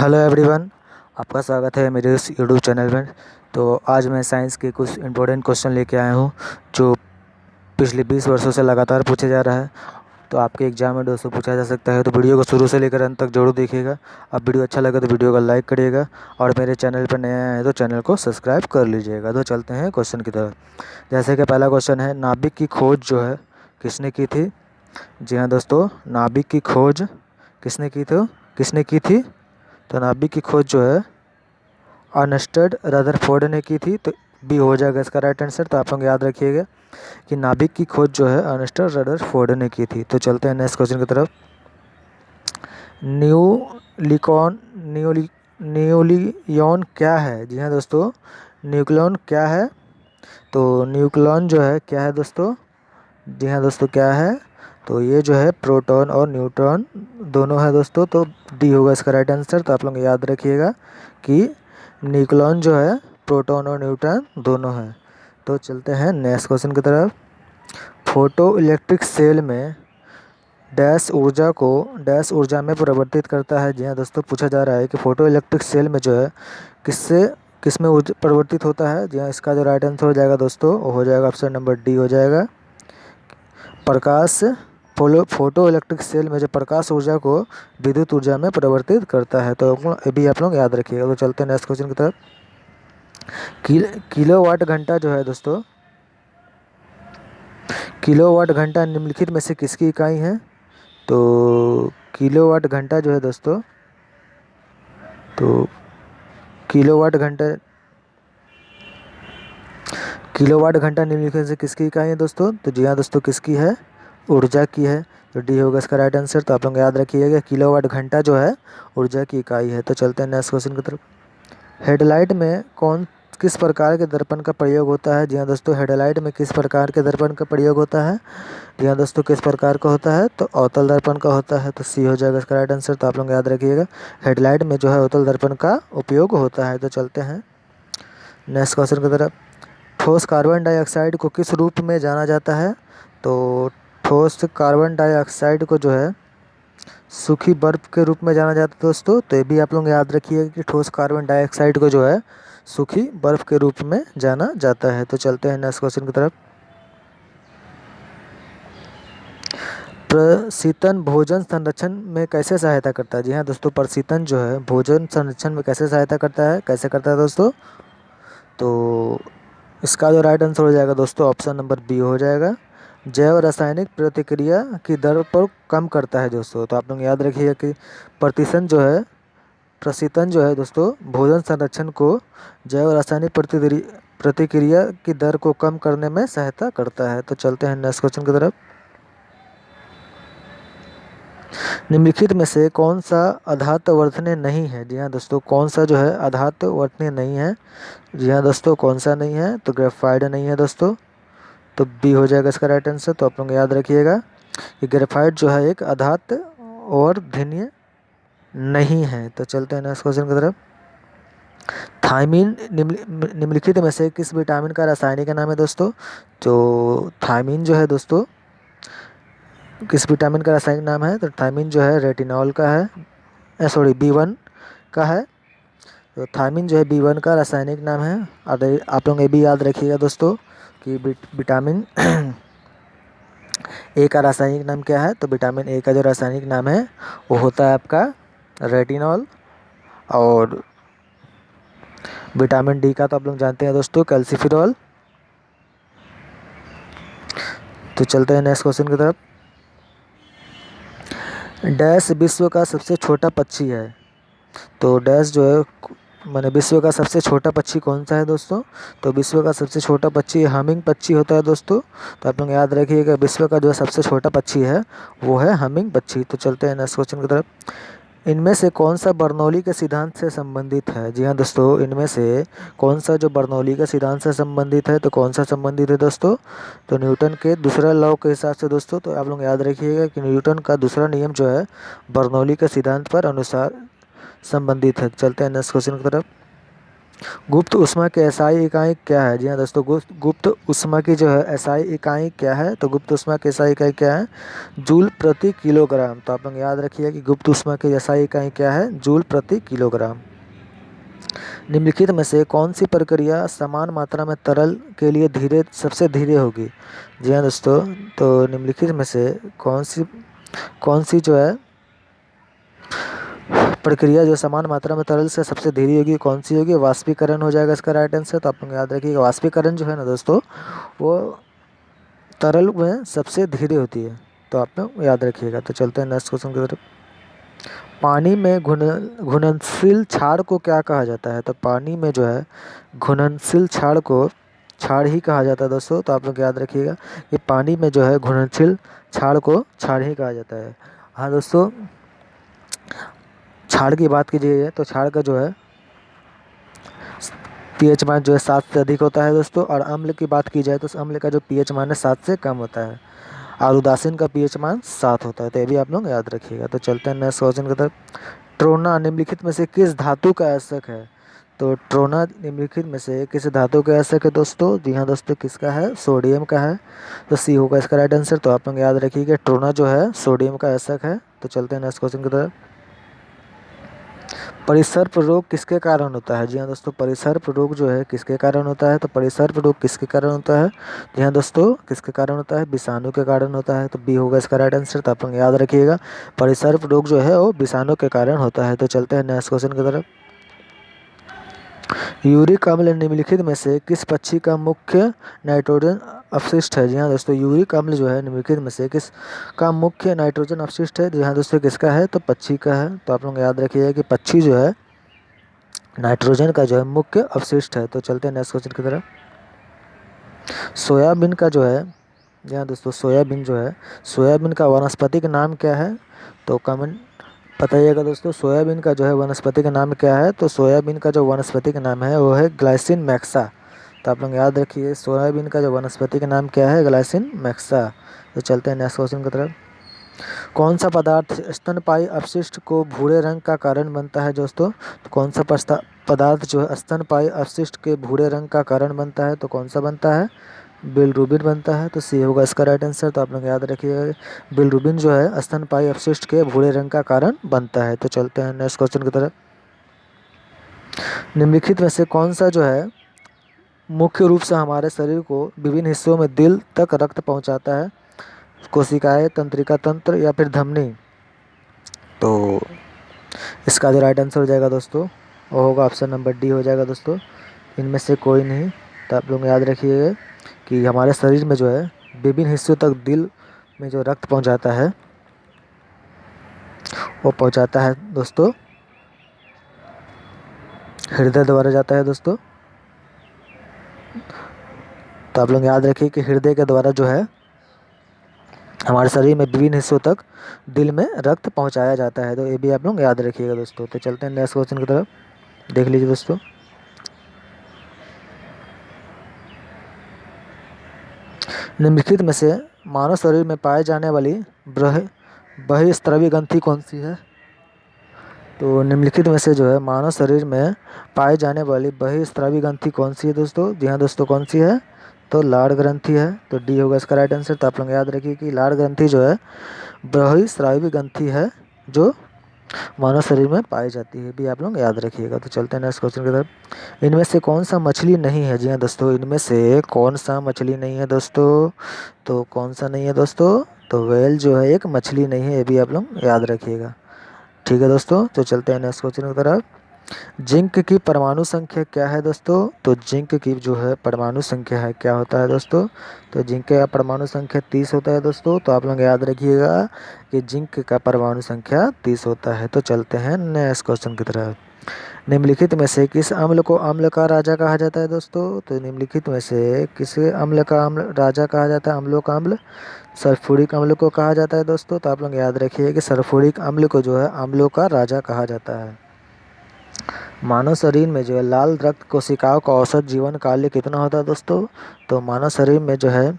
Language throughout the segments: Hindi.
हेलो एवरीवन, आपका स्वागत है मेरे इस यूट्यूब चैनल में। तो आज मैं साइंस के कुछ इम्पोर्टेंट क्वेश्चन लेके आया हूँ जो पिछले 20 वर्षों से लगातार पूछे जा रहा है। तो आपके एग्जाम में दोस्तों पूछा जा सकता है, तो वीडियो को शुरू से लेकर अंत तक जरूर देखिएगा। अब वीडियो अच्छा लगे तो वीडियो को लाइक करिएगा और मेरे चैनल पर नया है तो चैनल को सब्सक्राइब कर लीजिएगा। तो चलते हैं क्वेश्चन की तरफ। जैसे कि पहला क्वेश्चन है, नाभिक की खोज जो है किसने की थी? जी हाँ दोस्तों, नाभिक की खोज किसने की थी? तो नाभिक की खोज जो है अर्नेस्ट रदरफोर्ड ने की थी। तो बी हो जाएगा इसका राइट आंसर। तो आप लोग याद रखिएगा कि नाभिक की खोज जो है अर्नेस्ट रदरफोर्ड ने की थी। तो चलते हैं नेक्स्ट क्वेश्चन की तरफ। न्यूलिकॉन न्यूली न्यूलियॉन क्या है? जी हाँ दोस्तों, न्यूक्लियॉन क्या है? तो न्यूक्लियॉन जो है क्या है दोस्तों? जी हाँ दोस्तों, क्या है? तो ये जो है प्रोटॉन और न्यूट्रॉन दोनों है दोस्तों। तो डी होगा इसका राइट आंसर। तो आप लोग याद रखिएगा कि न्यूक्लियॉन जो है प्रोटॉन और न्यूट्रॉन दोनों है। तो चलते हैं नेक्स्ट क्वेश्चन की तरफ। फोटो इलेक्ट्रिक सेल में डैश ऊर्जा में परिवर्तित करता है। जी हाँ दोस्तों, पूछा जा रहा है कि फोटो इलेक्ट्रिक सेल में जो है किस में परिवर्तित होता है। जी हाँ, इसका जो राइट आंसर हो जाएगा दोस्तों वो हो जाएगा ऑप्शन नंबर डी हो जाएगा, प्रकाश। फोटो इलेक्ट्रिक सेल में जो प्रकाश ऊर्जा को विद्युत ऊर्जा में परिवर्तित करता है। तो ये भी आप लोग याद रखिएगा। तो चलते हैं नेक्स्ट क्वेश्चन की तरफ। किलोवाट घंटा जो है दोस्तों, किलोवाट घंटा निम्नलिखित में से किसकी इकाई है? तो किलोवाट घंटा जो है दोस्तों, तो किलोवाट घंटा निम्नलिखित में से किसकी इकाई है दोस्तों? तो जी हाँ दोस्तों, किसकी है? ऊर्जा की है। तो डी होगा इसका राइट आंसर। तो आप लोग याद रखिएगा किलोवाट घंटा जो है ऊर्जा की इकाई है। तो चलते हैं नेक्स्ट क्वेश्चन की तरफ। हेडलाइट में किस प्रकार के दर्पण का प्रयोग होता है? जी हाँ दोस्तों, हेडलाइट में किस प्रकार के दर्पण का प्रयोग होता है? जी हाँ दोस्तों, किस प्रकार का होता है? तो अवतल दर्पण का होता है। तो सी हो जाएगा इसका राइट आंसर। तो आप लोग याद रखिएगा हेडलाइट में जो है अवतल दर्पण का उपयोग होता है। तो चलते हैं नेक्स्ट क्वेश्चन की तरफ। ठोस कार्बन डाइऑक्साइड को किस रूप में जाना जाता है? तो ठोस कार्बन डाइऑक्साइड को जो है सूखी बर्फ के रूप में जाना जाता है दोस्तों। तो ये भी आप लोग याद रखिएगा कि ठोस कार्बन डाइऑक्साइड को जो है सूखी बर्फ के रूप में जाना जाता है। तो चलते हैं नेक्स्ट क्वेश्चन की तरफ। प्रशीतन भोजन संरक्षण में कैसे सहायता करता है? जी हाँ दोस्तों, प्रशीतन जो है भोजन संरक्षण में कैसे सहायता करता है? कैसे करता है दोस्तों? तो इसका जो राइट आंसर हो जाएगा दोस्तों ऑप्शन नंबर बी हो जाएगा, जैव रासायनिक प्रतिक्रिया की दर पर कम करता है दोस्तों। तो आप लोग याद रखिएगा कि प्रशीतन जो है दोस्तों भोजन संरक्षण को जैव रासायनिक प्रतिक्रिया की दर को कम करने में सहायता करता है। तो चलते हैं नेक्स्ट क्वेश्चन की तरफ। निम्नलिखित में से कौन सा अधातु वर्तनीय नहीं है? जी हाँ दोस्तों, कौन सा जो है अधातु वर्तनीय नहीं है? जी हाँ दोस्तों, कौन सा नहीं है? तो ग्रेफाइट नहीं है दोस्तों। तो बी हो जाएगा इसका राइट आंसर। तो आप लोग याद रखिएगा कि ग्रेफाइट जो है एक अधातु वर्तनीय नहीं है। तो चलते हैं नेक्स्ट क्वेश्चन की तरफ। थायमीन निम्नलिखित में से किस विटामिन का रासायनिक नाम है दोस्तों? तो थायमीन जो है दोस्तों किस विटामिन का रासायनिक नाम है? तो थायमीन जो है रेटिनॉल का है, सॉरी B1 का है। तो थायमीन जो है B1 का रासायनिक नाम है। और आप लोग ये भी याद रखिएगा दोस्तों कि विटामिन ए का रासायनिक नाम क्या है? तो विटामिन ए का जो रासायनिक नाम है वो होता है आपका रेटिनॉल। और विटामिन डी का तो आप लोग जानते हैं दोस्तों कैल्सिफेरॉल। तो चलते हैं नेक्स्ट क्वेश्चन की तरफ। डैश विश्व का सबसे छोटा पक्षी है। तो डैश जो है माने विश्व का सबसे छोटा पक्षी कौन सा है दोस्तों? तो विश्व का सबसे छोटा पक्षी हमिंग पक्षी होता है दोस्तों। तो आप लोग याद रखिएगा विश्व का जो सबसे छोटा पक्षी है वो है हमिंग पक्षी। तो चलते हैं नेक्स्ट क्वेश्चन की तरफ। इनमें से कौन सा बर्नौली के सिद्धांत से संबंधित है? जी हाँ दोस्तों, इनमें से कौन सा जो बर्नौली के सिद्धांत से संबंधित है? तो कौन सा संबंधित है दोस्तों? तो न्यूटन के दूसरा लॉ के हिसाब से दोस्तों। तो आप लोग याद रखिएगा कि न्यूटन का दूसरा नियम जो है बर्नौली के सिद्धांत पर अनुसार संबंधित है। चलते हैं नेक्स्ट क्वेश्चन की तरफ। गुप्त ऊष्मा की एसआई इकाई क्या है? जी हाँ दोस्तों, गुप्त ऊष्मा की जो है एसआई इकाई क्या है? तो गुप्त ऊष्मा की एसआई इकाई क्या है? जूल प्रति किलोग्राम। तो आप लोग याद रखिए कि गुप्त ऊष्मा की एसआई इकाई क्या है? जूल प्रति किलोग्राम। निम्नलिखित में से कौन सी प्रक्रिया समान मात्रा में तरल के लिए सबसे धीरे होगी? जी हाँ दोस्तों, तो निम्नलिखित में से कौन सी जो है प्रक्रिया जो समान मात्रा में तरल से सबसे धीरे होगी, कौन सी होगी? वाष्पीकरण हो जाएगा इसका राइट आंसर। तो आप लोग याद रखिएगा, वाष्पीकरण जो है ना दोस्तों, वो तरल में सबसे धीरे होती है। तो आप लोग याद रखिएगा। तो चलते हैं नेक्स्ट क्वेश्चन की तरफ। पानी में घुलनशील क्षार को क्या कहा जाता है? तो पानी में जो है घुलनशील क्षार को क्षार ही कहा जाता है दोस्तों। तो आप लोग याद रखिएगा कि पानी में जो है घुलनशील क्षार को क्षार ही कहा जाता है। हाँ दोस्तों, क्षार की बात कीजिए तो क्षार का जो है पीएच मान जो है 7 से अधिक होता है दोस्तों। और अम्ल की बात की जाए तो अम्ल का जो पीएच मान है 7 से कम होता है। और उदासीन का पीएच मान 7 होता है। तो ये भी आप लोग याद रखिएगा। तो चलते हैं नेक्स्ट क्वेश्चन की तरफ। ट्रोना निम्नलिखित में से किस धातु का आवश्यक है? तो ट्रोना निम्नलिखित में से किस धातु का आवश्यक है दोस्तों? जी हाँ दोस्तों, किसका है? सोडियम का है। तो सी होगा इसका राइट आंसर। तो आप लोग याद रखिएगा ट्रोना जो है सोडियम का आवश्यक है। तो चलते हैं नेक्स्ट क्वेश्चन की तरफ। परिसर्प रोग किसके कारण होता है? जी हाँ दोस्तों, परिसर्प रोग जो है किसके कारण होता है? तो परिसर्प रोग किसके कारण होता है? जी हाँ दोस्तों, किसके कारण होता है? विषाणु के कारण होता है। तो बी होगा इसका राइट आंसर। तो आप लोग याद रखिएगा, परिसर्प रोग जो है वो विषाणु के कारण होता है। तो चलते हैं नेक्स्ट क्वेश्चन की तरफ। यूरिक अम्ल निम्नलिखित में से किस पक्षी का मुख्य नाइट्रोजन अपशिष्ट है? जी हाँ दोस्तों, यूरिक अम्ल जो है निम्नलिखित में से किस का मुख्य नाइट्रोजन अपशिष्ट है? जी हाँ दोस्तों, किसका है? तो पक्षी का है। तो आप लोग याद रखिएगा कि पक्षी जो है नाइट्रोजन का जो है मुख्य अवशिष्ट है। तो चलते हैं नेक्स्ट क्वेश्चन की तरफ। सोयाबीन का जो है, जी हाँ दोस्तों, सोयाबीन जो है, सोयाबीन का वानस्पतिक नाम क्या है? तो कमेंट बताइएगा दोस्तों, सोयाबीन का जो है वनस्पति का नाम क्या है? तो सोयाबीन का जो वनस्पति का नाम है वो है ग्लाइसिन मैक्सा। तो आप लोग याद रखिए, सोयाबीन का जो वनस्पति का नाम क्या है? ग्लाइसिन मैक्सा। तो चलते हैं नेक्स्ट क्वेश्चन की तरफ। कौन सा पदार्थ स्तनपायी अपशिष्ट को भूरे रंग का कारण बनता है दोस्तों? तो कौन सा पदार्थ जो है स्तनपायी अपशिष्ट के भूरे रंग का कारण बनता है? तो कौन सा बनता है? बिलरुबिन बनता है। तो सी होगा इसका राइट आंसर। तो आप लोग याद रखिएगा, बिलरुबिन जो है स्तनपायी अपशिष्ट के भूरे रंग का कारण बनता है। तो चलते हैं नेक्स्ट क्वेश्चन की तरफ। निम्नलिखित में से कौन सा जो है मुख्य रूप से हमारे शरीर को विभिन्न हिस्सों में दिल तक रक्त पहुंचाता है? कोशिकाएं, तंत्रिका तंत्र या फिर धमनी? तो इसका जो राइट आंसर हो जाएगा दोस्तों वो होगा ऑप्शन नंबर डी हो जाएगा दोस्तों, इनमें से कोई नहीं। तो आप लोग याद रखिएगा कि हमारे शरीर में जो है विभिन्न हिस्सों तक दिल में जो रक्त पहुंचाता है वो पहुंचाता है दोस्तों हृदय द्वारा जाता है दोस्तों। तो आप लोग याद रखिए कि हृदय के द्वारा जो है हमारे शरीर में विभिन्न हिस्सों तक दिल में रक्त पहुंचाया जाता है। तो ये भी आप लोग याद रखिएगा दोस्तों। तो चलते हैं नेक्स्ट क्वेश्चन की तरफ, देख लीजिए दोस्तों। निम्नलिखित में से मानव शरीर में पाए जाने वाली बहिस्रावी ग्रंथि कौन सी है? तो निम्नलिखित में से जो है मानव शरीर में पाई जाने वाली बहिस्रावी ग्रंथि कौन सी है दोस्तों? जी हाँ दोस्तों, कौन सी है? तो लाड़ ग्रंथि है। तो डी होगा इसका राइट आंसर। तो आप लोग याद रखिए कि लाड़ ग्रंथि जो है बहिस्रावी ग्रंथि है जो मानव शरीर में पाई जाती है, भी आप लोग याद रखिएगा। तो चलते हैं नेक्स्ट क्वेश्चन की तरफ। इनमें से कौन सा मछली नहीं है? जी हाँ दोस्तों, इनमें से कौन सा मछली नहीं है दोस्तों? तो कौन सा नहीं है दोस्तों? तो व्हेल जो है एक मछली नहीं है, ये भी आप लोग याद रखिएगा। ठीक है दोस्तों, तो चलते हैं नेक्स्ट क्वेश्चन की तरफ। जिंक की परमाणु संख्या क्या है दोस्तों? तो जिंक की जो है परमाणु संख्या है क्या होता है दोस्तों? तो जिंक का परमाणु संख्या 30 होता है दोस्तों। तो आप लोग याद रखिएगा कि जिंक का परमाणु संख्या 30 होता है। तो चलते हैं नेक्स्ट क्वेश्चन की तरफ। निम्नलिखित में से किस अम्ल को अम्ल का राजा कहा जाता है दोस्तों? तो निम्नलिखित में से किस अम्ल का अम्ल राजा कहा जाता है? अम्लों का अम्ल सल्फ्यूरिक अम्ल को कहा जाता है दोस्तों। तो आप लोग याद रखिए कि सल्फ्यूरिक अम्ल को जो है अम्लों का राजा कहा जाता है। मानव शरीर में जो है लाल रक्त कोशिकाओं का औसत जीवन काल कितना होता है दोस्तों? तो मानव शरीर में जो है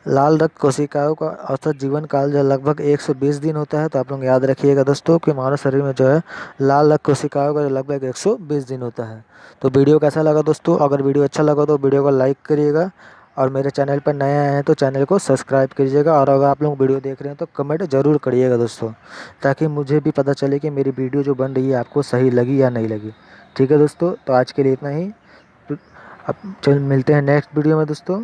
लाल रक्त कोशिकाओं का औसत जीवन काल जो लगभग 120 दिन होता है। तो आप लोग याद रखिएगा दोस्तों कि मानव शरीर में जो है लाल रक्त कोशिकाओं का जो लगभग 120 दिन होता है। तो वीडियो कैसा लगा दोस्तों? अगर वीडियो अच्छा लगा तो वीडियो को लाइक करिएगा, और मेरे चैनल पर नए आए हैं तो चैनल को सब्सक्राइब कीजिएगा। और अगर आप लोग वीडियो देख रहे हैं तो कमेंट ज़रूर करिएगा दोस्तों, ताकि मुझे भी पता चले कि मेरी वीडियो जो बन रही है आपको सही लगी या नहीं लगी। ठीक है दोस्तों, तो आज के लिए इतना ही। अब चल मिलते हैं नेक्स्ट वीडियो में दोस्तों।